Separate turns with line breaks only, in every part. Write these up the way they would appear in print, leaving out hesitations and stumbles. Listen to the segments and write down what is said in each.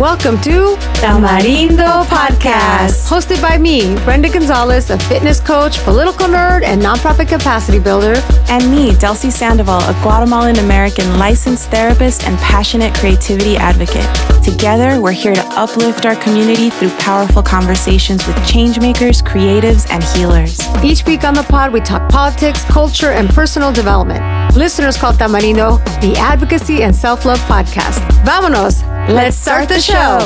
Welcome to
Tamarindo Podcast.
Hosted by me, Brenda Gonzalez, a fitness coach, political nerd, and nonprofit capacity builder.
And me, Delcy Sandoval, a Guatemalan-American licensed therapist and passionate creativity advocate. Together, we're here to uplift our community through powerful conversations with changemakers, creatives, and healers.
Each week on the pod, we talk politics, culture, and personal development. Listeners call Tamarindo the Advocacy and Self-Love Podcast. Vámonos!
Let's start the show!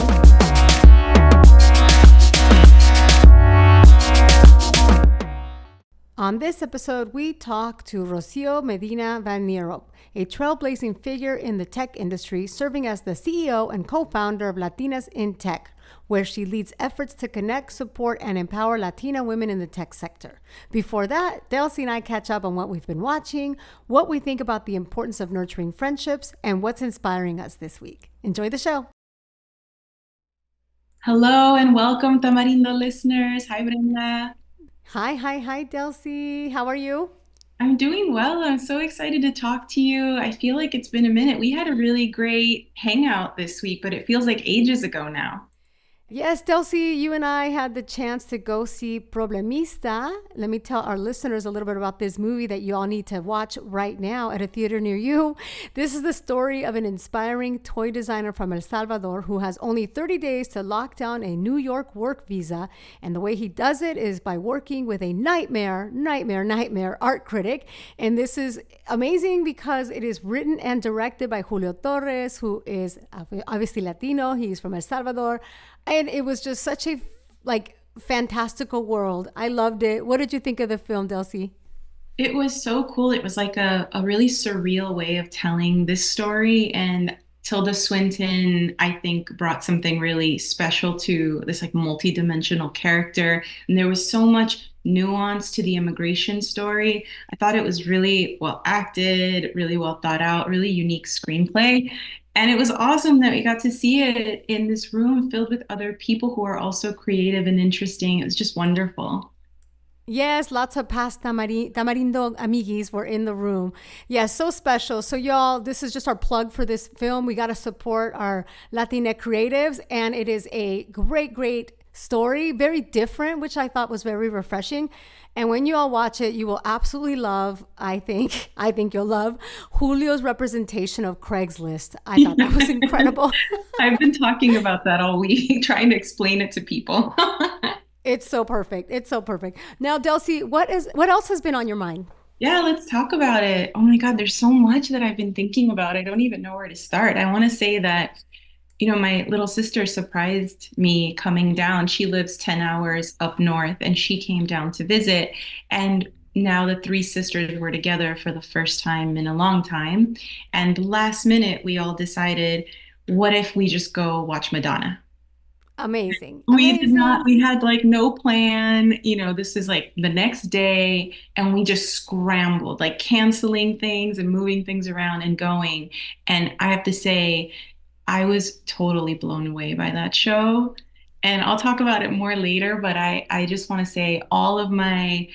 On this episode, we talk to Rocío Medina van Nierop, a trailblazing figure in the tech industry, serving as the CEO and co-founder of Latinas in Tech, where she leads efforts to connect, support, and empower Latina women in the tech sector. Before that, Delcy and I catch up on what we've been watching, what we think about the importance of nurturing friendships, and what's inspiring us this week. Enjoy the show.
Hello and welcome, Tamarindo listeners. Hi, Brenda.
Hi, Delcy. How are you?
I'm doing well. I'm so excited to talk to you. I feel like it's been a minute. We had a really great hangout this week, but it feels like ages ago now.
Yes, Delcy, you and I had the chance to go see Problemista. Let me tell our listeners a little bit about this movie that you all need to watch right now at a theater near you. This is the story of an inspiring toy designer from El Salvador who has only 30 days to lock down a New York work visa. And the way he does it is by working with a nightmare art critic. And this is amazing because it is written and directed by Julio Torres, who is obviously Latino. He's from El Salvador. And it was just such a fantastical world. I loved it. What did you think of the film, Delcy?
It was so cool. It was like a really surreal way of telling this story. And Tilda Swinton, I think, brought something really special to this multi-dimensional character. And there was so much nuance to the immigration story. I thought it was really well acted, really well thought out, really unique screenplay. And it was awesome that we got to see it in this room filled with other people who are also creative and interesting. It was just wonderful.
Yes, lots of past Tamarindo amiguis were in the room. Yes, so special. So y'all, this is just our plug for this film. We got to support our Latina creatives, and it is a great story, very different, which I thought was very refreshing. And when you all watch it, you will absolutely love, I think you'll love Julio's representation of Craigslist. I thought that was incredible.
I've been talking about that all week, trying to explain it to people.
It's so perfect. Now, Delcy, what else has been on your mind?
Yeah, let's talk about it. Oh my God, there's so much that I've been thinking about. I don't even know where to start. I want to say that my little sister surprised me coming down. She lives 10 hours up north and she came down to visit. And now the three sisters were together for the first time in a long time. And last minute, we all decided, what if we just go watch Madonna?
Amazing.
We had no plan. This is the next day and we just scrambled, canceling things and moving things around and going. And I have to say, I was totally blown away by that show. And I'll talk about it more later, but I just want to say all of my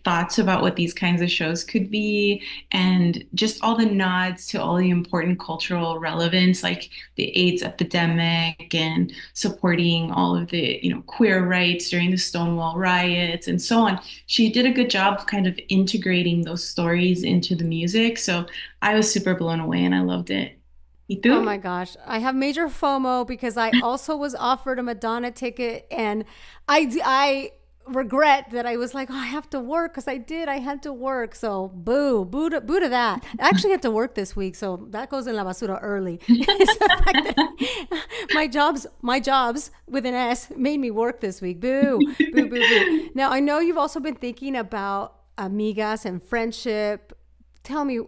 thoughts about what these kinds of shows could be, and just all the nods to all the important cultural relevance, like the AIDS epidemic and supporting all of the, queer rights during the Stonewall riots and so on. She did a good job of kind of integrating those stories into the music. So I was super blown away and I loved it.
Oh my gosh. I have major FOMO because I also was offered a Madonna ticket, and I regret that I was like, I have to work, because I had to work. So boo to that. I actually had to work this week, so that goes in la basura early. It's the fact that my jobs with an S made me work this week. Boo. Now, I know you've also been thinking about amigas and friendship. Tell me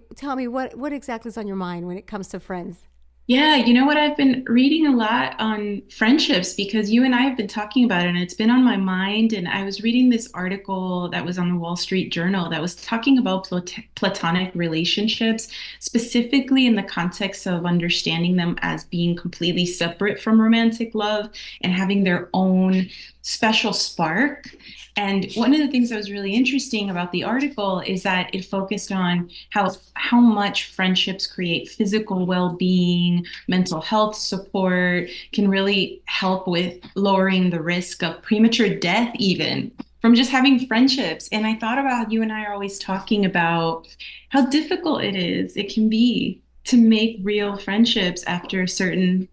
what exactly is on your mind when it comes to friends?
Yeah, you know what? I've been reading a lot on friendships because you and I have been talking about it and it's been on my mind. And I was reading this article that was on the Wall Street Journal that was talking about platonic relationships, specifically in the context of understanding them as being completely separate from romantic love and having their own special spark. And one of the things that was really interesting about the article is that it focused on how much friendships create physical well-being, mental health support, can really help with lowering the risk of premature death even from just having friendships. And I thought about you and I are always talking about how difficult it can be to make real friendships after a certain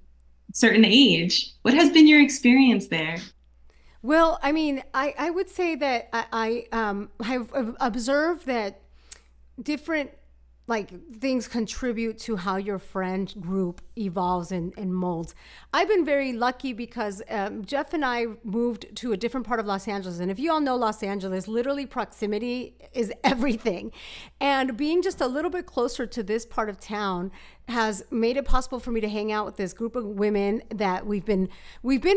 age. What has been your experience there?
Well, I mean, I would say that I have observed that different like things contribute to how your friend group evolves and molds. I've been very lucky because Jeff and I moved to a different part of Los Angeles. And if you all know Los Angeles, literally proximity is everything. And being just a little bit closer to this part of town has made it possible for me to hang out with this group of women that we've been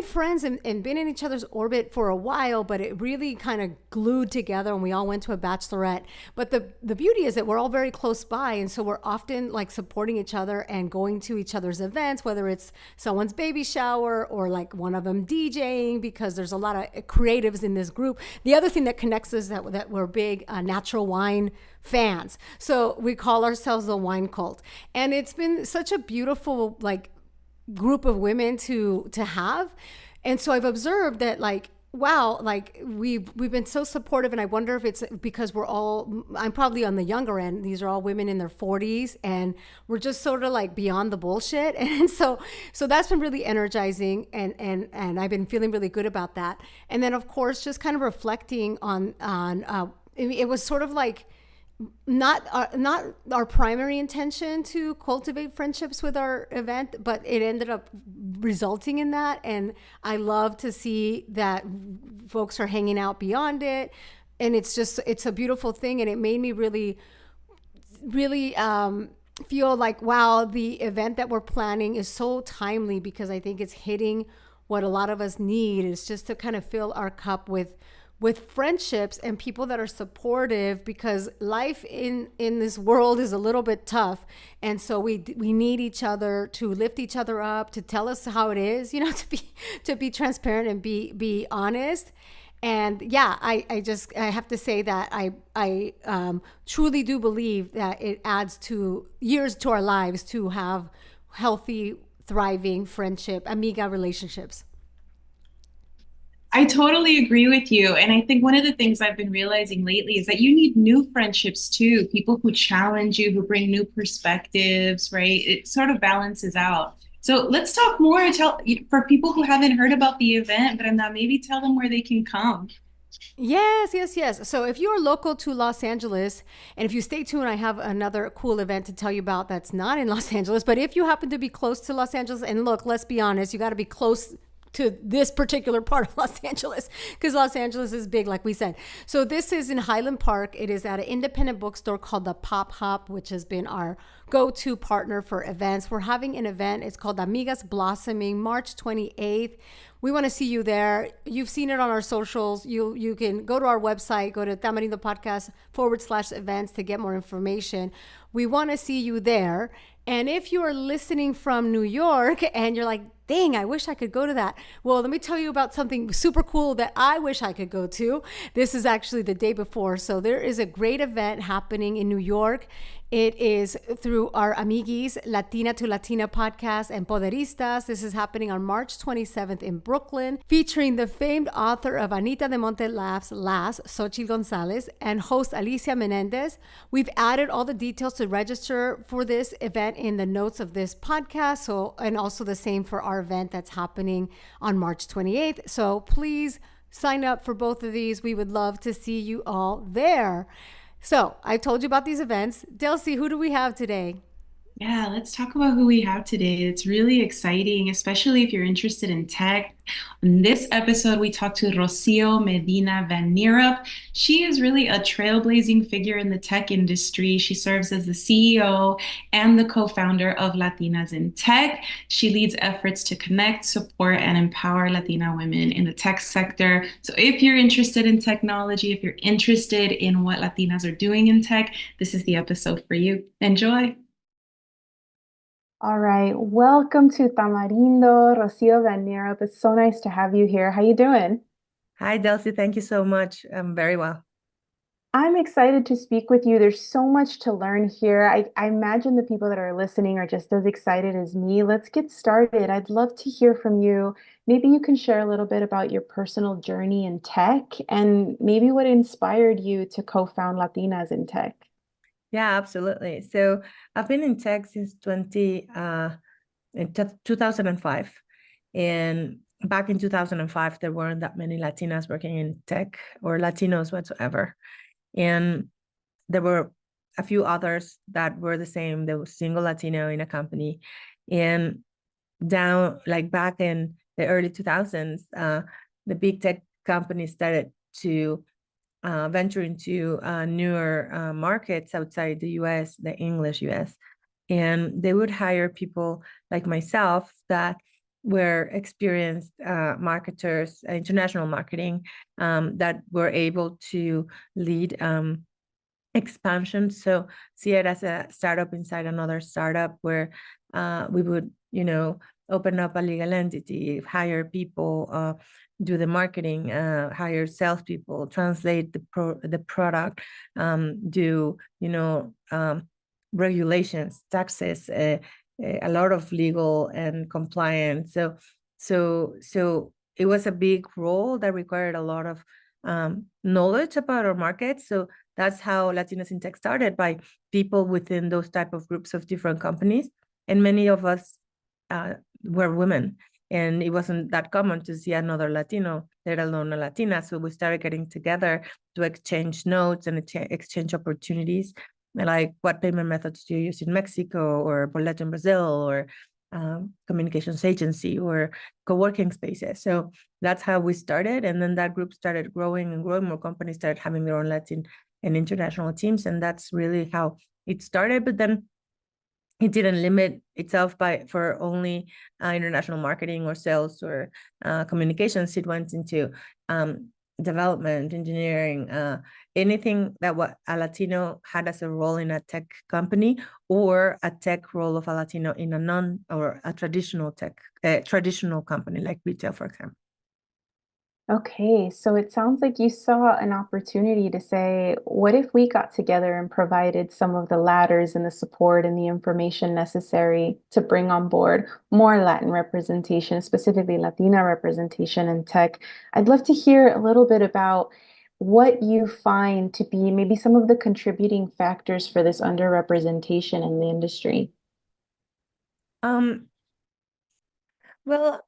friends and been in each other's orbit for a while, but it really kind of glued together and we all went to a bachelorette. But the beauty is that we're all very close by, and so we're often like supporting each other and going to each other's events, whether it's someone's baby shower or like one of them DJing, because there's a lot of creatives in this group. The other thing that connects us that we're big natural wine fans. So we call ourselves the wine cult. And it's been such a beautiful like group of women to have. And so I've observed that like wow, like we've been so supportive, and I wonder if it's because I'm probably on the younger end. These are all women in their 40s, and we're just sort of like beyond the bullshit. And so that's been really energizing, and I've been feeling really good about that. And then of course just kind of reflecting on it was sort of like not our primary intention to cultivate friendships with our event, but it ended up resulting in that. And I love to see that folks are hanging out beyond it. And it's a beautiful thing. And it made me really feel like, wow, the event that we're planning is so timely, because I think it's hitting what a lot of us need, is just to kind of fill our cup with friendships and people that are supportive, because life in this world is a little bit tough. And so we need each other to lift each other up, to tell us how it is, to be transparent and be honest. And yeah, I have to say that I truly do believe that it adds to years to our lives to have healthy, thriving friendship, amiga relationships.
I totally agree with you. And I think one of the things I've been realizing lately is that you need new friendships too, people who challenge you, who bring new perspectives, right? It sort of balances out. So let's talk more. Tell for people who haven't heard about the event, Brenda, maybe tell them where they can come.
Yes, yes, yes. So if you are local to Los Angeles, and if you stay tuned, I have another cool event to tell you about that's not in Los Angeles. But if you happen to be close to Los Angeles, and look, let's be honest, you got to be close to this particular part of Los Angeles, because Los Angeles is big, like we said. So this is in Highland Park. It is at an independent bookstore called the Pop Hop, which has been our go-to partner for events. We're having an event. It's called Amigas Blossoming, March 28th. We want to see you there. You've seen it on our socials. You can go to our website, go to Tamarindo Podcast /events to get more information. We want to see you there. And if you are listening from New York and you're like, dang, I wish I could go to that. Well, let me tell you about something super cool that I wish I could go to. This is actually the day before. So there is a great event happening in New York. It is through our amiguis, Latina to Latina podcast and Poderistas. This is happening on March 27th in Brooklyn, featuring the famed author of Anita de Monte Laughs Last, Xochitl Gonzalez, and host Alicia Menendez. We've added all the details to register for this event in the notes of this podcast. So, and also the same for our event that's happening on March 28th. So please sign up for both of these. We would love to see you all there. So I told you about these events. Delcy, who do we have today?
Yeah, let's talk about who we have today. It's really exciting, especially if you're interested in tech. In this episode, we talked to Rocío Medina van Nierop. She is really a trailblazing figure in the tech industry. She serves as the CEO and the co-founder of Latinas in Tech. She leads efforts to connect, support, and empower Latina women in the tech sector. So if you're interested in technology, if you're interested in what Latinas are doing in tech, this is the episode for you. Enjoy.
All right, welcome to Tamarindo, Rocío Van Nierop. It's so nice to have you here. How you doing?
Hi, Delcy. Thank you so much. I'm very well.
I'm excited to speak with you. There's so much to learn here. I imagine the people that are listening are just as excited as me. Let's get started. I'd love to hear from you. Maybe you can share a little bit about your personal journey in tech and maybe what inspired you to co-found Latinas in tech.
Yeah, absolutely. So I've been in tech since 2005. And back in 2005, there weren't that many Latinas working in tech or Latinos whatsoever. And there were a few others that were the same. There was single Latino in a company. And down like back in the early 2000s, the big tech companies started to venture into newer markets outside the US, the English US. And they would hire people like myself that were experienced marketers, international marketing, that were able to lead expansion. So see it as a startup inside another startup where we would, open up a legal entity, hire people, do the marketing, hire salespeople, translate the product, do, regulations, taxes, a lot of legal and compliance. So it was a big role that required a lot of knowledge about our market. So that's how Latinas in Tech started, by people within those type of groups of different companies. And many of us were women. And it wasn't that common to see another Latino, let alone a Latina. So we started getting together to exchange notes and exchange opportunities, like what payment methods do you use in Mexico, or Boleto in Brazil, or communications agency, or co-working spaces. So that's how we started. And then that group started growing and growing. More companies started having their own Latin and international teams. And that's really how it started. But then it didn't limit itself for only international marketing or sales or communications. It went into development, engineering, anything that what a Latino had as a role in a tech company, or a tech role of a Latino in a non or a traditional traditional company like retail, for example.
Okay, so it sounds like you saw an opportunity to say, what if we got together and provided some of the ladders and the support and the information necessary to bring on board more Latin representation, specifically Latina representation in tech? I'd love to hear a little bit about what you find to be maybe some of the contributing factors for this underrepresentation in the industry.
Well,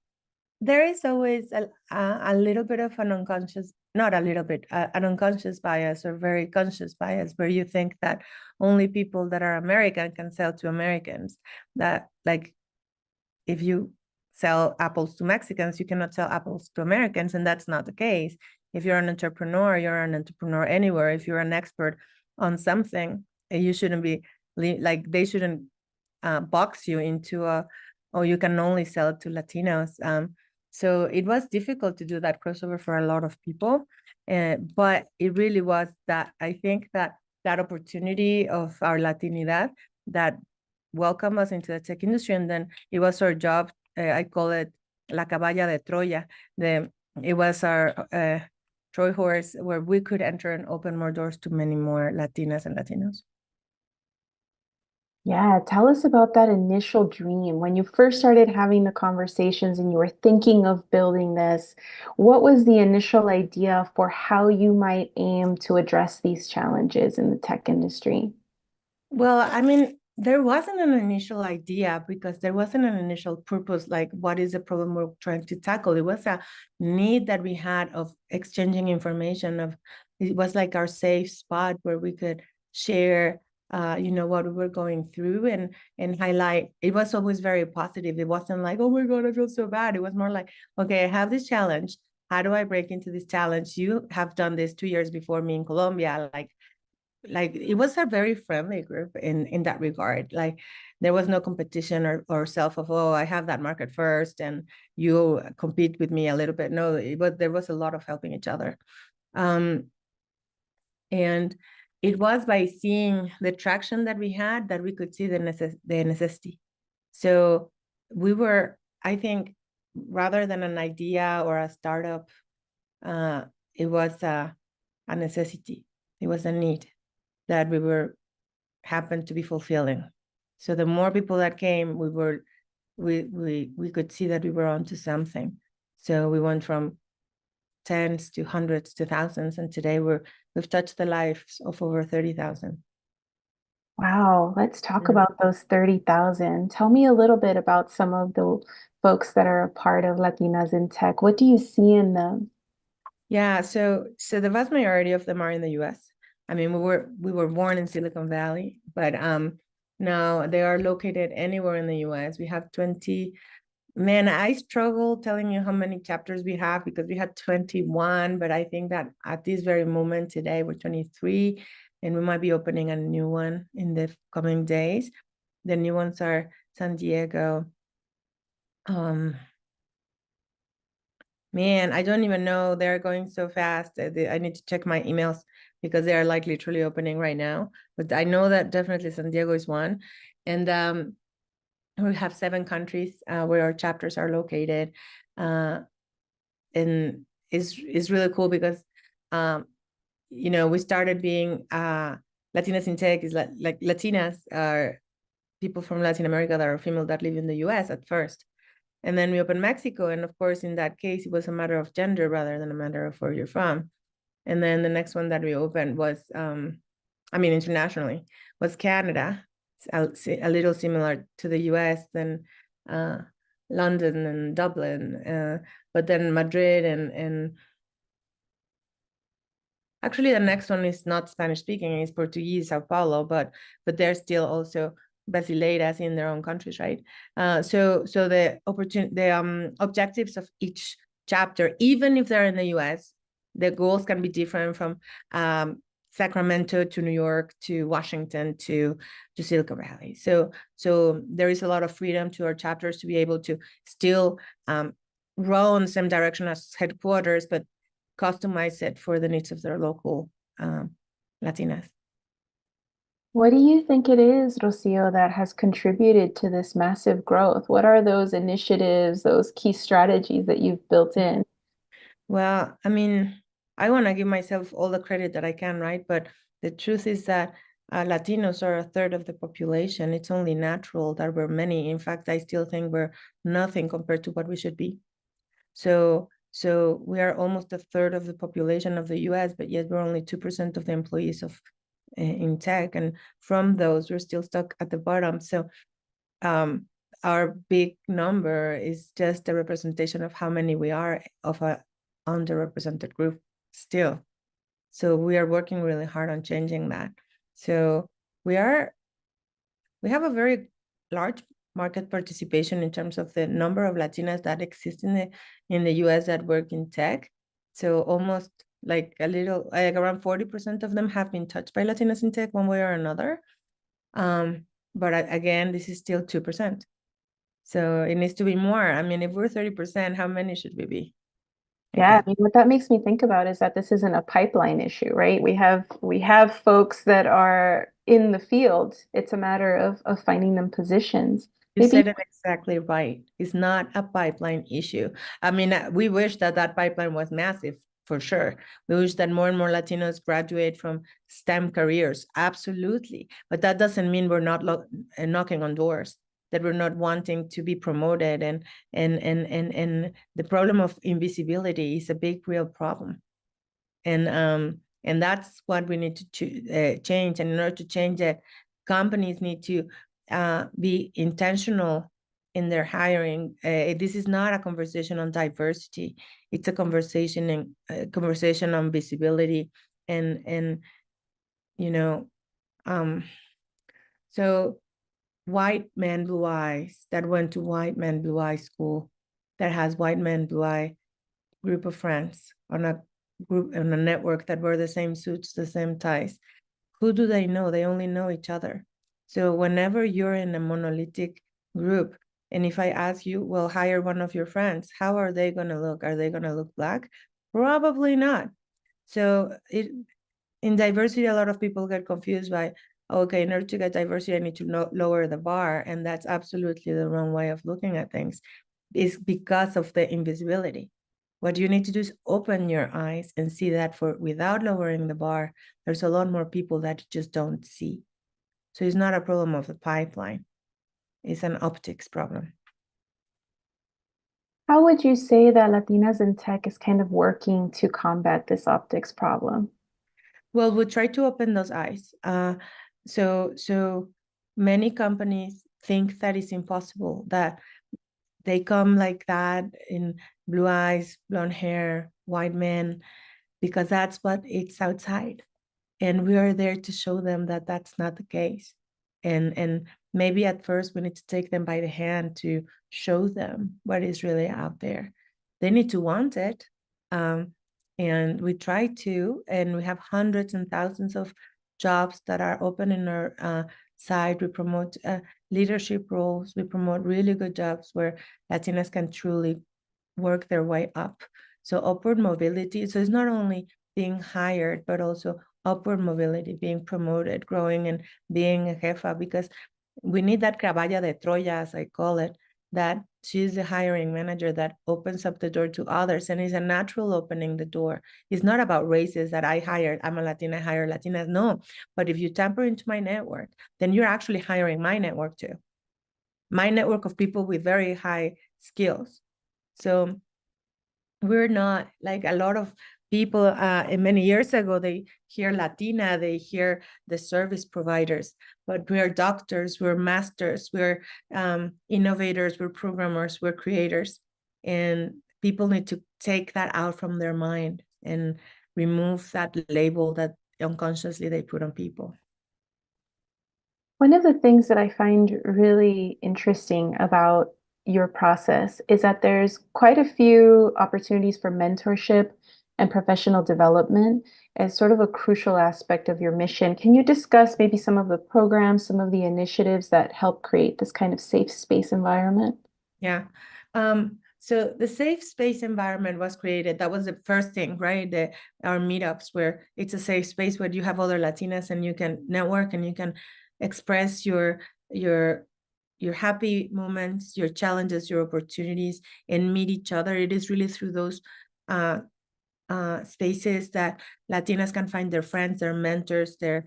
there is always a little bit of an unconscious, not a little bit, an unconscious bias or very conscious bias, where you think that only people that are American can sell to Americans. That, like, if you sell apples to Mexicans, you cannot sell apples to Americans, and that's not the case. If you're you're an entrepreneur anywhere. If you're an expert on something, you shouldn't be like, they shouldn't box you into oh, you can only sell it to Latinos. So it was difficult to do that crossover for a lot of people, but it really was that, I think that opportunity of our Latinidad that welcomed us into the tech industry. And then it was our job, I call it La Caballa de Troya. It was our Troy horse, where we could enter and open more doors to many more Latinas and Latinos.
Yeah, tell us about that initial dream. When you first started having the conversations and you were thinking of building this, what was the initial idea for how you might aim to address these challenges in the tech industry?
Well, I mean, there wasn't an initial idea, because there wasn't an initial purpose, like what is the problem we're trying to tackle. It was a need that we had of exchanging information. It was like our safe spot where we could share what we were going through, and highlight. It was always very positive. It wasn't like, oh my God, I feel so bad. It was more like, okay, I have this challenge. How do I break into this challenge? You have done this 2 years before me in Colombia. Like it was a very friendly group in that regard. Like, there was no competition or self of, oh, I have that market first and you compete with me a little bit. No, but there was a lot of helping each other. And it was by seeing the traction that we had that we could see the necessity. So we were, I think, rather than an idea or a startup it was a necessity. It was a need that we happened to be fulfilling. So the more people that came, we could see that we were onto something. So we went from tens to hundreds to thousands, and today we've touched the lives of over 30,000.
Wow, let's talk about those 30,000. Tell me a little bit about some of the folks that are a part of Latinas in Tech. What do you see in them?
Yeah, so the vast majority of them are in the US. I mean, we were born in Silicon Valley, but now they are located anywhere in the US. We have 20. Man, I struggle telling you how many chapters we have because we had 21, but I think that at this very moment today, we're 23, and we might be opening a new one in the coming days. The new ones are San Diego. Man, I don't even know. They're going so fast. I need to check my emails because they are like literally opening right now. But I know that definitely San Diego is one. And we have 7 countries where our chapters are located. And it's really cool because, we started being Latinas in Tech is like Latinas are people from Latin America that are female that live in the US at first. And then we opened Mexico. And of course, in that case, it was a matter of gender rather than a matter of where you're from. And then the next one that we opened was, internationally, was Canada. It's a little similar to the US than London and Dublin, but then Madrid and actually the next one is not Spanish speaking, it's Portuguese, Sao Paulo, but they're still also brasileiras in their own countries, right? So the objectives of each chapter, even if they're in the US, the goals can be different from Sacramento to New York to Washington to Silicon Valley. So there is a lot of freedom to our chapters to be able to still row in the same direction as headquarters, but customize it for the needs of their local Latinas.
What do you think it is, Rocio, that has contributed to this massive growth? What are those initiatives, those key strategies that you've built in?
Well, I mean, I want to give myself all the credit that I can, right? But the truth is that Latinos are a third of the population. It's only natural that we're many. In fact, I still think we're nothing compared to what we should be. So we are almost a third of the population of the US, but yet we're only 2% of the employees in tech. And from those, we're still stuck at the bottom. So our big number is just a representation of how many we are of a underrepresented group still. So we are working really hard on changing that. So we have a very large market participation in terms of the number of Latinas that exist in the US that work in tech. So almost like around 40% of them have been touched by Latinas in tech one way or another. But again, this is still 2%. So it needs to be more. I mean, if we're 30%, how many should we be?
Yeah, I mean, what that makes me think about is that this isn't a pipeline issue, right? We have folks that are in the field. It's a matter of finding them positions.
You said it exactly right. It's not a pipeline issue. I mean, we wish that pipeline was massive, for sure. We wish that more and more Latinos graduate from STEM careers. Absolutely. But that doesn't mean we're not knocking on doors, that we're not wanting to be promoted. And the problem of invisibility is a big, real problem. And that's what we need to change. And in order to change it, companies need to be intentional in their hiring. This is not a conversation on diversity. It's a conversation on visibility and so white man, blue eyes that went to white man, blue eye school that has white man, blue eye group of friends on a network that wear the same suits, the same ties. Who do they know? They only know each other. So whenever you're in a monolithic group, and if I ask you, well, hire one of your friends, how are they going to look? Are they going to look Black? Probably not. So in diversity, a lot of people get confused by, okay, in order to get diversity, I need to lower the bar. And that's absolutely the wrong way of looking at things. It's because of the invisibility. What you need to do is open your eyes and see that without lowering the bar, there's a lot more people that you just don't see. So it's not a problem of the pipeline. It's an optics problem.
How would you say that Latinas in tech is kind of working to combat this optics problem?
Well, we try to open those eyes. So many companies think that it's impossible, that they come like that in blue eyes, blonde hair, white men, because that's what it's outside. And we are there to show them that that's not the case. And maybe at first we need to take them by the hand to show them what is really out there. They need to want it. And we try to, and we have hundreds and thousands of jobs that are open in our site. We promote leadership roles. We promote really good jobs where Latinas can truly work their way up. So upward mobility. So it's not only being hired, but also upward mobility, being promoted, growing and being a jefa, because we need that caballa de Troya, as I call it, that she's the hiring manager that opens up the door to others, and it's a natural opening the door. It's not about races that I hired, I'm a Latina, I hire Latinas, no. But if you tamper into my network, then you're actually hiring my network too. My network of people with very high skills. So we're not like a lot of people many years ago, they hear Latina, they hear the service providers, but we're doctors, we're masters, we're innovators, we're programmers, we're creators. And people need to take that out from their mind and remove that label that unconsciously they put on people.
One of the things that I find really interesting about your process is that there's quite a few opportunities for mentorship and professional development as sort of a crucial aspect of your mission. Can you discuss maybe some of the programs, some of the initiatives that help create this kind of safe space environment?
Yeah. So the safe space environment was created. That was the first thing, right? Our meetups, where it's a safe space where you have other Latinas and you can network and you can express your happy moments, your challenges, your opportunities, and meet each other. It is really through those spaces that Latinas can find their friends, their mentors, their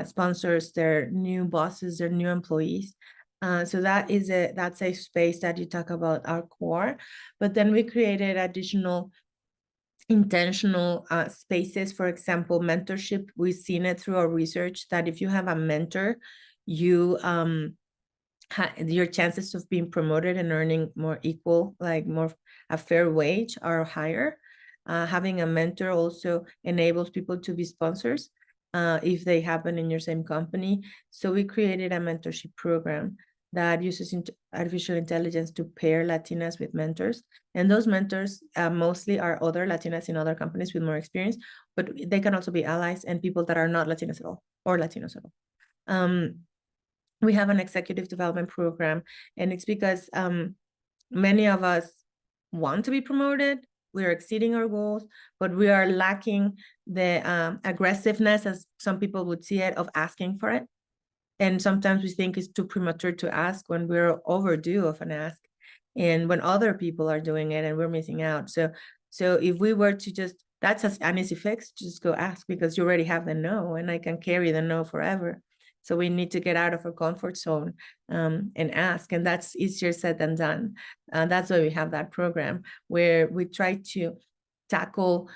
sponsors, their new bosses, their new employees. So that is that safe space that you talk about, our core. But then we created additional intentional spaces. For example, mentorship. We've seen it through our research that if you have a mentor, you your chances of being promoted and earning more equal, like more a fair wage, are higher. Having a mentor also enables people to be sponsors if they happen in your same company. So we created a mentorship program that uses artificial intelligence to pair Latinas with mentors. And those mentors mostly are other Latinas in other companies with more experience, but they can also be allies and people that are not Latinas at all or Latinos at all. We have an executive development program, and it's because many of us want to be promoted. We're exceeding our goals, but we are lacking the aggressiveness, as some people would see it, of asking for it. And sometimes we think it's too premature to ask when we're overdue of an ask, and when other people are doing it and we're missing out. So if we were to just, that's an easy fix, just go ask, because you already have the no, and I can carry the no forever. So we need to get out of our comfort zone and ask, and that's easier said than done. That's why we have that program where we try to tackle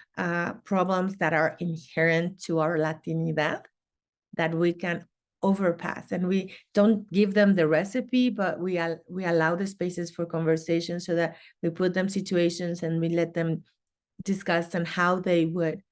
problems that are inherent to our Latinidad that we can overpass, and we don't give them the recipe, but we allow the spaces for conversation, so that we put them situations and we let them discuss on how they would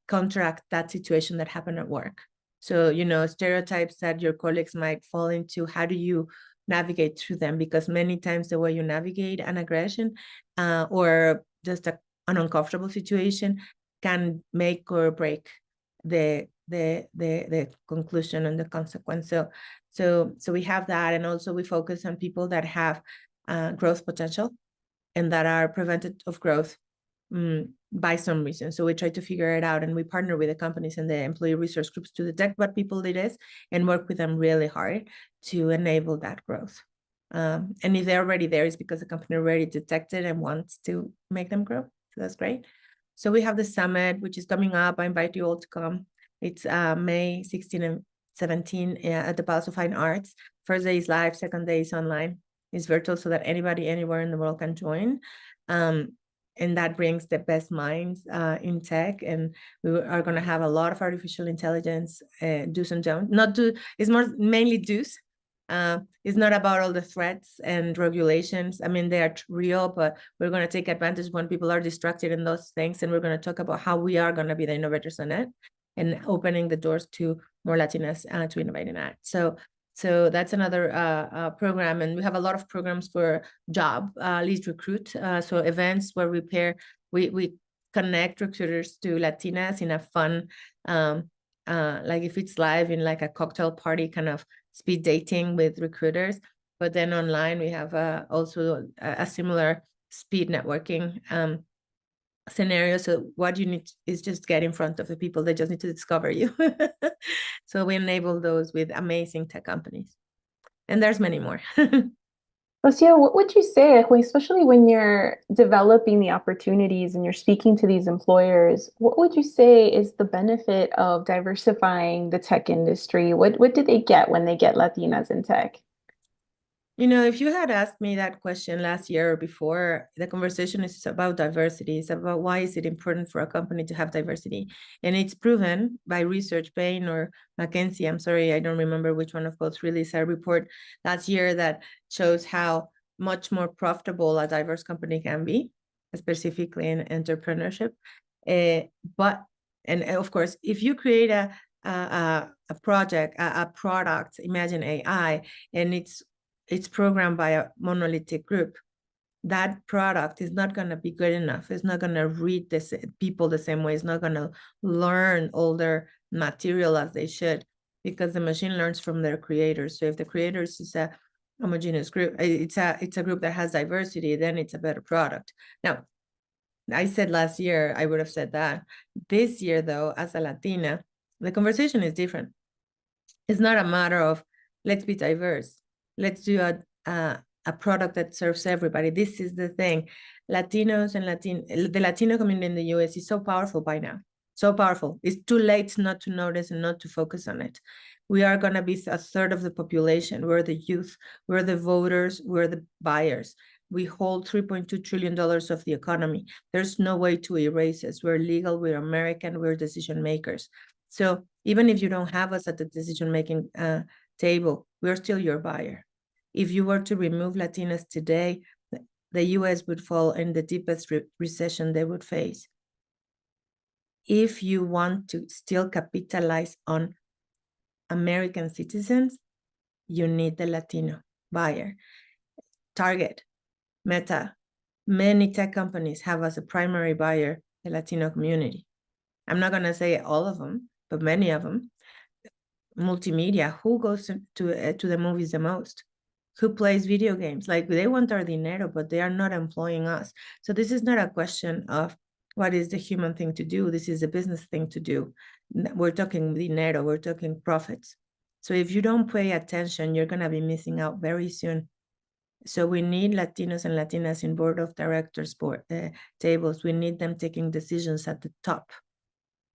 counteract that situation that happened at work. So, stereotypes that your colleagues might fall into, how do you navigate through them? Because many times the way you navigate an aggression or just an uncomfortable situation can make or break the conclusion and the consequence. So we have that, and also we focus on people that have growth potential and that are prevented of growth by some reason. So we try to figure it out, and we partner with the companies and the employee resource groups to detect what people it is and work with them really hard to enable that growth. And if they're already there, it's because the company already detected and wants to make them grow. So that's great. So we have the summit, which is coming up. I invite you all to come. It's May 16 and 17 at the Palace of Fine Arts. First day is live, second day is online. It's virtual so that anybody anywhere in the world can join. And that brings the best minds in tech. And we are going to have a lot of artificial intelligence do's and don'ts. It's more mainly do's. It's not about all the threats and regulations. I mean, they are real, but we're going to take advantage when people are distracted in those things. And we're going to talk about how we are going to be the innovators on it and opening the doors to more Latinas to innovate in that. So that's another program. And we have a lot of programs for job, lead recruit. So events where we connect recruiters to Latinas in a fun, like if it's live in like a cocktail party kind of speed dating with recruiters. But then online, we have also a similar speed networking scenario. So what you need is just get in front of the people. They just need to discover you. So we enable those with amazing tech companies. And there's many more.
Rocío, what would you say, especially when you're developing the opportunities and you're speaking to these employers, what would you say is the benefit of diversifying the tech industry? What do they get when they get Latinas in tech?
You know, if you had asked me that question last year or before, the conversation is about diversity. It's about why is it important for a company to have diversity? And it's proven by research, Bain or McKinsey, I'm sorry, I don't remember which one of both, released a report last year that shows how much more profitable a diverse company can be, specifically in entrepreneurship. But of course, if you create a project, a product, imagine AI, and it's programmed by a monolithic group, that product is not going to be good enough. It's not going to read people the same way. It's not going to learn all their material as they should, because the machine learns from their creators. So if the creators is a homogeneous group, it's a group that has diversity, then it's a better product. Now, I said last year, I would have said that. This year, though, as a Latina, the conversation is different. It's not a matter of let's be diverse. Let's do a product that serves everybody. This is the thing. Latinos and the Latino community in the US is so powerful by now. So powerful. It's too late not to notice and not to focus on it. We are going to be a third of the population. We're the youth. We're the voters. We're the buyers. We hold $3.2 trillion of the economy. There's no way to erase us. We're legal. We're American. We're decision makers. So even if you don't have us at the decision-making table, we're still your buyer. If you were to remove Latinas today, the US would fall in the deepest recession they would face. If you want to still capitalize on American citizens, you need the Latino buyer. Target, Meta, many tech companies have as a primary buyer the Latino community. I'm not going to say all of them, but many of them. Multimedia, who goes to the movies the most? Who plays video games? Like, they want our dinero, but they are not employing us. So this is not a question of what is the human thing to do. This is a business thing to do. We're talking dinero, we're talking profits. So if you don't pay attention, you're going to be missing out very soon. So we need Latinos and Latinas in board of directors tables. We need them taking decisions at the top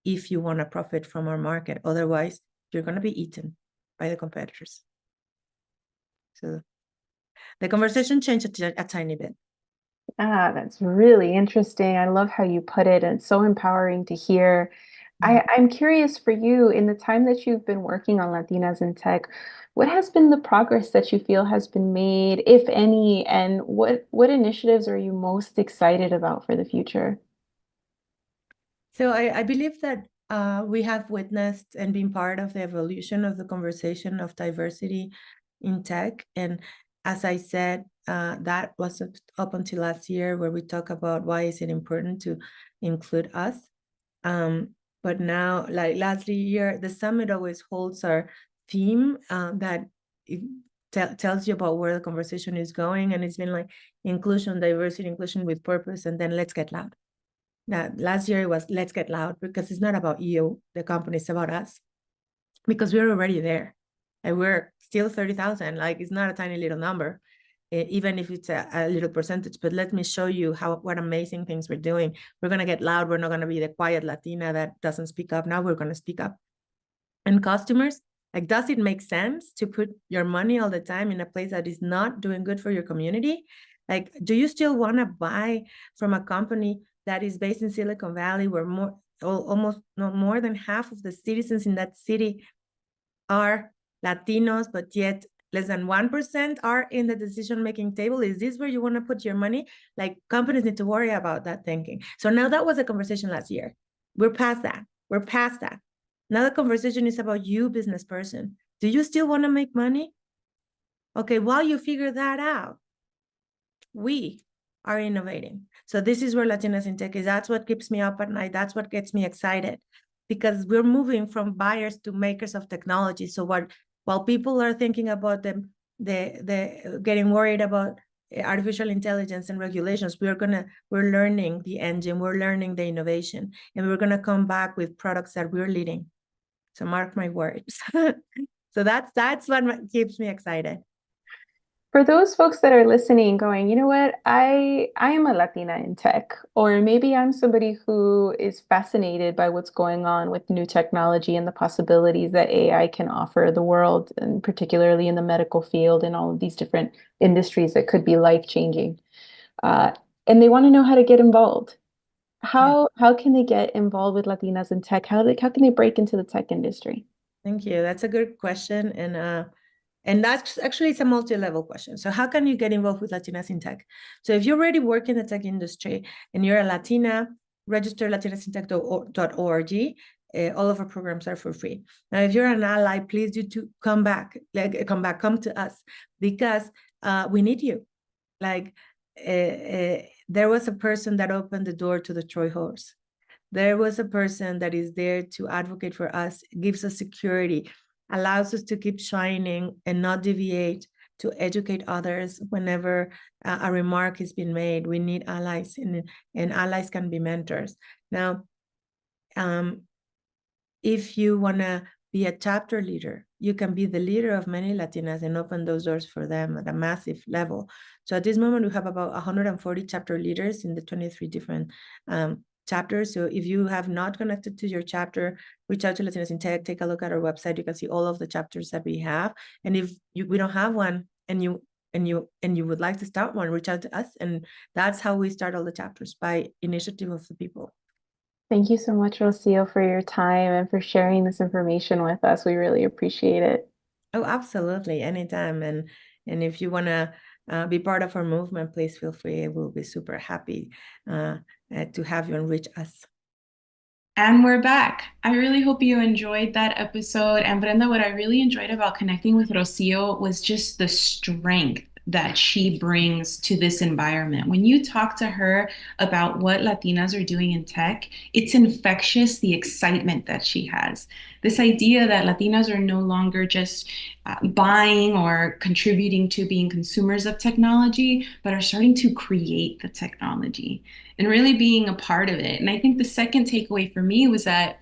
if you want to profit from our market. Otherwise, you're going to be eaten by the competitors. So the conversation changed a tiny bit.
That's really interesting. I love how you put it, and it's so empowering to hear. I'm curious for you, in the time that you've been working on Latinas in tech, what has been the progress that you feel has been made, if any, and what initiatives are you most excited about for the future?
So I believe that we have witnessed and been part of the evolution of the conversation of diversity in tech. And as I said, that was up until last year, where we talk about why is it important to include us. But now, like last year, the summit always holds our theme that it tells you about where the conversation is going. And it's been like inclusion, diversity, inclusion with purpose, and then let's get loud. That last year it was let's get loud, because it's not about you, the company, it's about us, because we're already there and we're still 30,000. Like, it's not a tiny little number. even if it's a little percentage, but let me show you what amazing things we're doing. We're going to get loud. We're not going to be the quiet Latina that doesn't speak up. Now we're going to speak up. And customers, like, does it make sense to put your money all the time in a place that is not doing good for your community? Like, do you still want to buy from a company that is based in Silicon Valley, where almost no more than half of the citizens in that city are Latinos, but yet less than 1% are in the decision-making table? Is this where you want to put your money? Like, companies need to worry about that thinking. So now that was a conversation last year. We're past that. Now the conversation is about you, business person. Do you still want to make money? Okay, while you figure that out, we are innovating. So this is where Latinas in Tech is. That's what keeps me up at night. That's what gets me excited, because we're moving from buyers to makers of technology. So while people are thinking about the getting worried about artificial intelligence and regulations, we're learning the engine, we're learning the innovation, and we're gonna come back with products that we're leading. So mark my words. So that's what keeps me excited.
For those folks that are listening, going, you know what, I am a Latina in tech, or maybe I'm somebody who is fascinated by what's going on with new technology and the possibilities that AI can offer the world, and particularly in the medical field and all of these different industries that could be life-changing. And they want to know how to get involved. How can they get involved with Latinas in tech? How can they break into the tech industry?
Thank you. That's a good question. And that's actually, it's a multi-level question. So how can you get involved with Latinas in tech? So if you already work in the tech industry and you're a Latina, register latinasintech.org. All of our programs are for free. Now, if you're an ally, please do come to us, because we need you. Like, there was a person that opened the door to the Troy horse. There was a person that is there to advocate for us, gives us security, allows us to keep shining and not deviate, to educate others whenever a remark has been made. We need allies, and allies can be mentors. Now, if you want to be a chapter leader, you can be the leader of many Latinas and open those doors for them at a massive level. So at this moment, we have about 140 chapter leaders in the 23 different chapters. So if you have not connected to your chapter, reach out to Latinas in Tech, take a look at our website. You can see all of the chapters that we have. And if we don't have one, and you would like to start one, reach out to us. And that's how we start all the chapters, by initiative of the people.
Thank you so much, Rocio, for your time and for sharing this information with us. We really appreciate it.
Oh, absolutely. Anytime. And if you want to be part of our movement, please feel free. We'll be super happy to have you and reach us.
And we're back. I really hope you enjoyed that episode. And Brenda, what I really enjoyed about connecting with Rocio was just the strength that she brings to this environment. When you talk to her about what Latinas are doing in tech, it's infectious, the excitement that she has. This idea that Latinas are no longer just buying or contributing to being consumers of technology, but are starting to create the technology and really being a part of it. And I think the second takeaway for me was that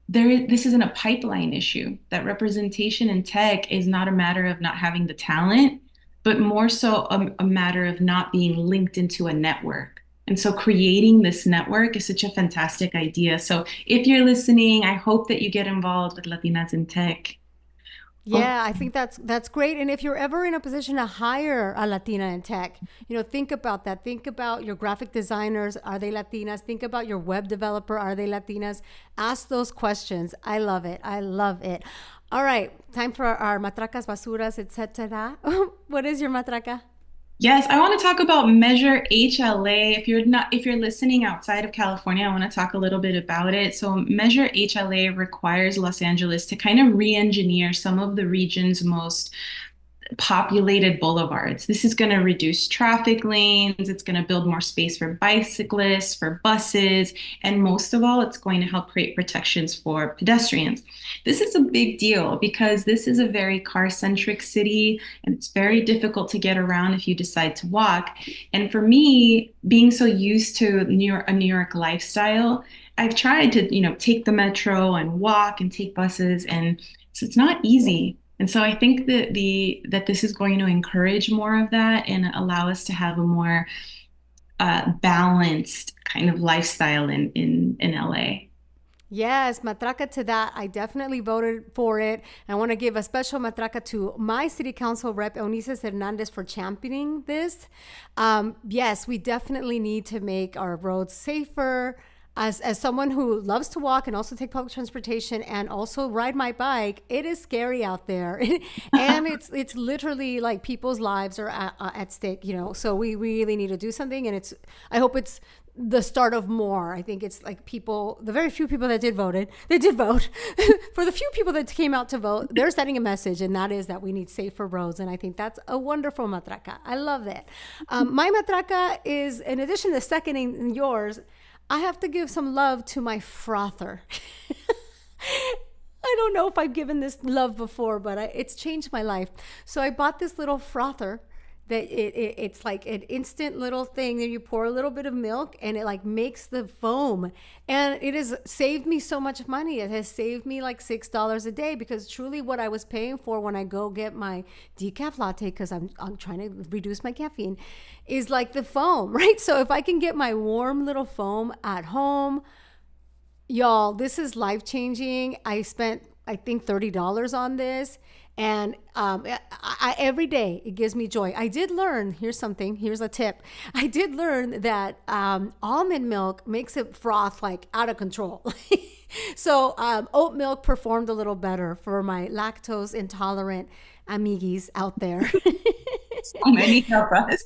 this isn't a pipeline issue, that representation in tech is not a matter of not having the talent, but more so a matter of not being linked into a network. And so creating this network is such a fantastic idea. So if you're listening, I hope that you get involved with Latinas in Tech.
Yeah, I think that's great. And if you're ever in a position to hire a Latina in tech, think about that. Think about your graphic designers. Are they Latinas? Think about your web developer. Are they Latinas? Ask those questions. I love it. I love it. All right, time for our matracas, basuras, etc. What is your matraca?
Yes, I want to talk about Measure HLA. If you're listening outside of California, I want to talk a little bit about it. So Measure HLA requires Los Angeles to kind of re-engineer some of the region's most populated boulevards. This is going to reduce traffic lanes. It's going to build more space for bicyclists, for buses, and most of all, it's going to help create protections for pedestrians. This is a big deal because this is a very car-centric city, and it's very difficult to get around if you decide to walk. And for me, being so used to a New York lifestyle, I've tried to, take the metro and walk and take buses, and it's not easy. And so I think that this is going to encourage more of that and allow us to have a more balanced kind of lifestyle in LA.
Yes, matraca to that. I definitely voted for it. I want to give a special matraca to my city council rep, Eunices Hernandez, for championing this. Yes, we definitely need to make our roads safer. As someone who loves to walk and also take public transportation and also ride my bike, it is scary out there, and it's literally like people's lives are at stake. So we really need to do something, and I hope it's the start of more. I think it's like the very few people that did vote. For the few people that came out to vote, they're sending a message, and that is that we need safer roads. And I think that's a wonderful matraca. I love that. My matraca is, in addition to seconding yours, I have to give some love to my frother. I don't know if I've given this love before, but it's changed my life. So I bought this little frother that it's like an instant little thing that you pour a little bit of milk and it like makes the foam, and it has saved me so much money. It has saved me like $6 a day, because truly what I was paying for when I go get my decaf latte, because I'm trying to reduce my caffeine, is like the foam, right? So if I can get my warm little foam at home, y'all, this is life-changing. I spent, I think, $30 on this, and every day it gives me joy. I did learn, here's a tip. I did learn that almond milk makes it froth like out of control. So oat milk performed a little better for my lactose intolerant amiguis out there.
So many of us.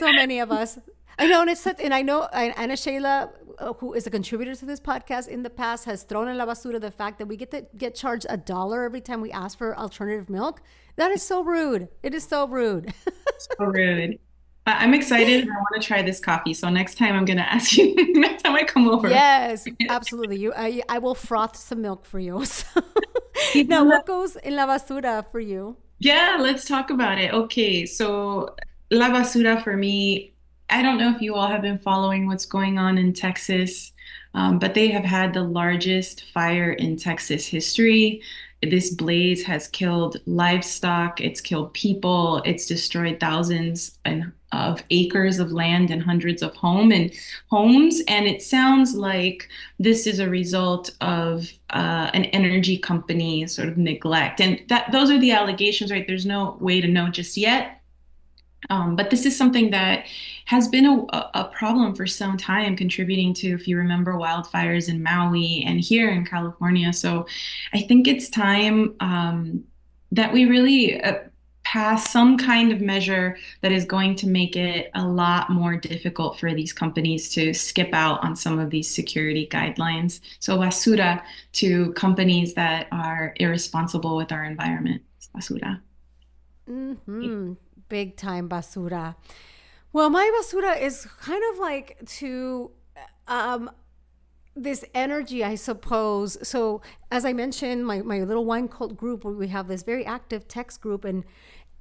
So many of us. I know, and I know Anna Shayla, who is a contributor to this podcast in the past, has thrown in la basura the fact that we get charged $1 every time we ask for alternative milk. That is so rude. It is so rude.
So rude. I'm excited and I want to try this coffee. So next time I'm going to ask you, next time I come over.
Yes, absolutely. I will froth some milk for you. So,
Yeah.
now, what goes in la basura for you?
Yeah, let's talk about it. Okay, so La Basura for me, I don't know if you all have been following what's going on in Texas, but they have had the largest fire in Texas history. This blaze has killed livestock, it's killed people, it's destroyed thousands of acres of land and hundreds of homes. And it sounds like this is a result of an energy company sort of neglect. And those are the allegations, right? There's no way to know just yet. But this is something that has been a problem for some time, contributing to, if you remember, wildfires in Maui and here in California. So I think it's time that we really pass some kind of measure that is going to make it a lot more difficult for these companies to skip out on some of these security guidelines. So basura to companies that are irresponsible with our environment. Basura.
Mm-hmm. Big time basura. Well, my basura is kind of like to this energy, I suppose. So as I mentioned, my little wine cult group, we have this very active text group,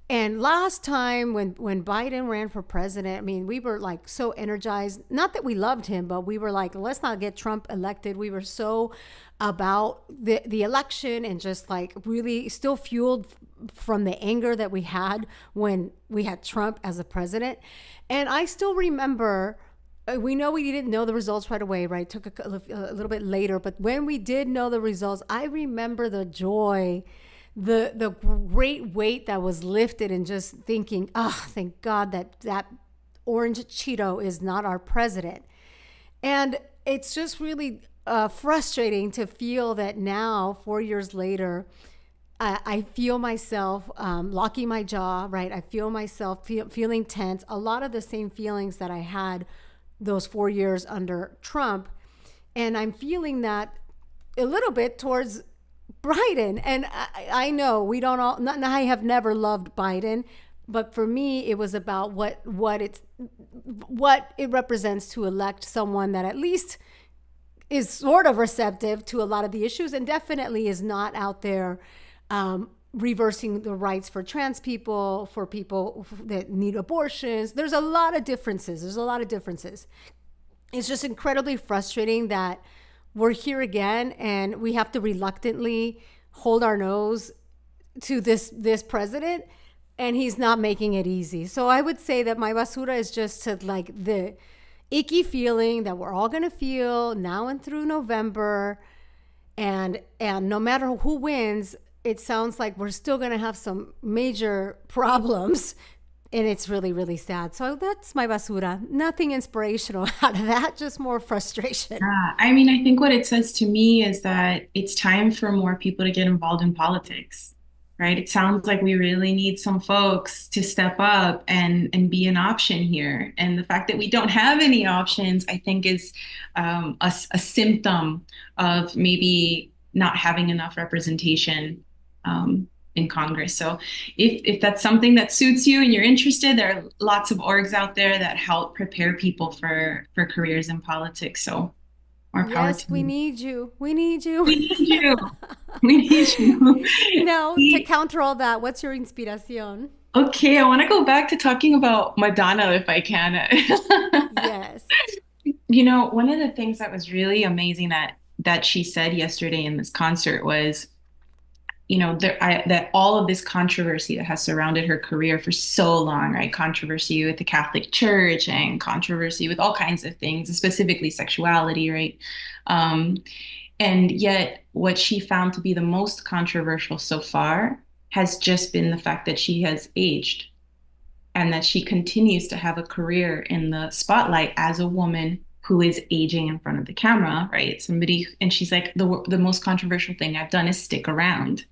and last time when Biden ran for president, I mean, we were like so energized. Not that we loved him, but we were like, let's not get Trump elected. We were so about the election and just like really still fueled from the anger that we had when we had Trump as a president. And I still remember, we know we didn't know the results right away, right? It took a little bit later, but when we did know the results, I remember the joy, the great weight that was lifted, and just thinking, oh, thank God that orange Cheeto is not our president. And it's just really frustrating to feel that now, 4 years later, I feel myself locking my jaw, right? I feel myself feeling tense. A lot of the same feelings that I had those 4 years under Trump. And I'm feeling that a little bit towards Biden. And I know we don't all, I have never loved Biden, but for me, it was about what it represents to elect someone that at least is sort of receptive to a lot of the issues, and definitely is not out there reversing the rights for trans people, for people that need abortions. There's a lot of differences. It's just incredibly frustrating that we're here again and we have to reluctantly hold our nose to this president, and he's not making it easy. So I would say that my basura is just to like the icky feeling that we're all going to feel now and through November. And no matter who wins, it sounds like we're still going to have some major problems. And it's really, really sad. So that's my basura. Nothing inspirational out of that, just more frustration.
I mean, I think what it says to me is that it's time for more people to get involved in politics, right? It sounds like we really need some folks to step up and be an option here. And the fact that we don't have any options, I think, is a symptom of maybe not having enough representation in Congress. So if that's something that suits you and you're interested, there are lots of orgs out there that help prepare people for careers in politics. So more power
Yes,
to
we
you.
need you. We need you.
We need you. We need you.
Now, to counter all that, what's your inspiración?
Okay, I want to go back to talking about Madonna if I can.
Yes.
You know, one of the things that was really amazing that she said yesterday in this concert was, you know, that all of this controversy that has surrounded her career for so long, right? Controversy with the Catholic Church and controversy with all kinds of things, specifically sexuality, right? And yet what she found to be the most controversial so far has just been the fact that she has aged and that she continues to have a career in the spotlight as a woman who is aging in front of the camera, right? And she's like, the most controversial thing I've done is stick around.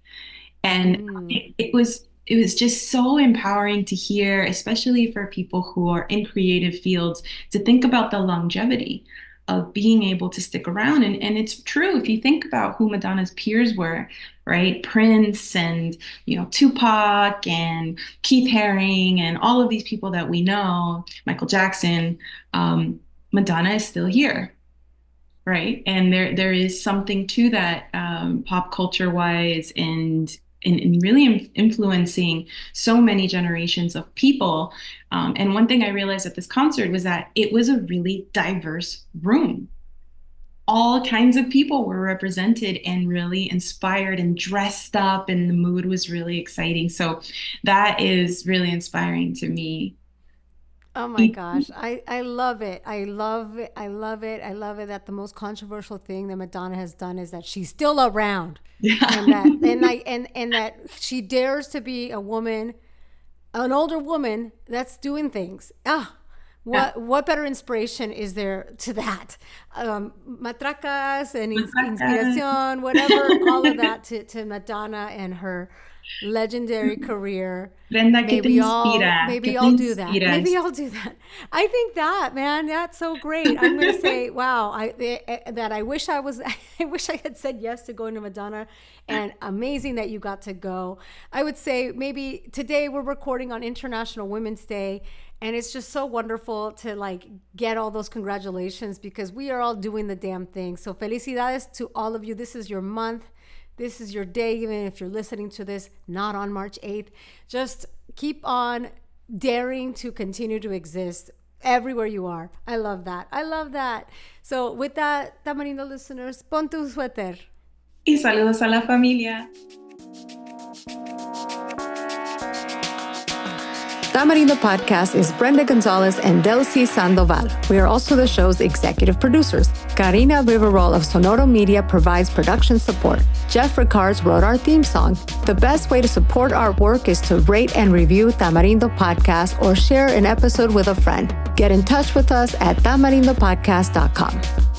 And it was just so empowering to hear, especially for people who are in creative fields, to think about the longevity of being able to stick around. And it's true, if you think about who Madonna's peers were, right? Prince and, you know, Tupac and Keith Haring and all of these people that we know, Michael Jackson, Madonna is still here. Right. And there is something to that, pop culture wise and really influencing so many generations of people. And one thing I realized at this concert was that it was a really diverse room. All kinds of people were represented and really inspired and dressed up, and the mood was really exciting. So that is really inspiring to me.
Oh my gosh. I love it. I love it. I love it. I love it that the most controversial thing that Madonna has done is that she's still around.
Yeah.
And that she dares to be a woman, an older woman that's doing things. What better inspiration is there to that? Matracas and inspiración, whatever, all of that to Madonna and her legendary career.
Brenda, ¿qué te inspira?
Maybe I'll do that. Maybe I'll do that. I think that, man, that's so great. I'm going to say, wow, I wish I had said yes to going to Madonna, and amazing that you got to go. I would say maybe today we're recording on International Women's Day, and it's just so wonderful to like get all those congratulations because we are all doing the damn thing. So felicidades to all of you. This is your month. This is your day, even if you're listening to this not on March 8th. Just keep on daring to continue to exist everywhere you are. I love that. I love that. So with that, Tamarindo listeners, pon tu suéter.
Y saludos a la familia.
Tamarindo Podcast is Brenda Gonzalez and Delcy Sandoval. We are also the show's executive producers. Karina Riverol of Sonoro Media provides production support. Jeff Ricards wrote our theme song. The best way to support our work is to rate and review Tamarindo Podcast or share an episode with a friend. Get in touch with us at tamarindopodcast.com.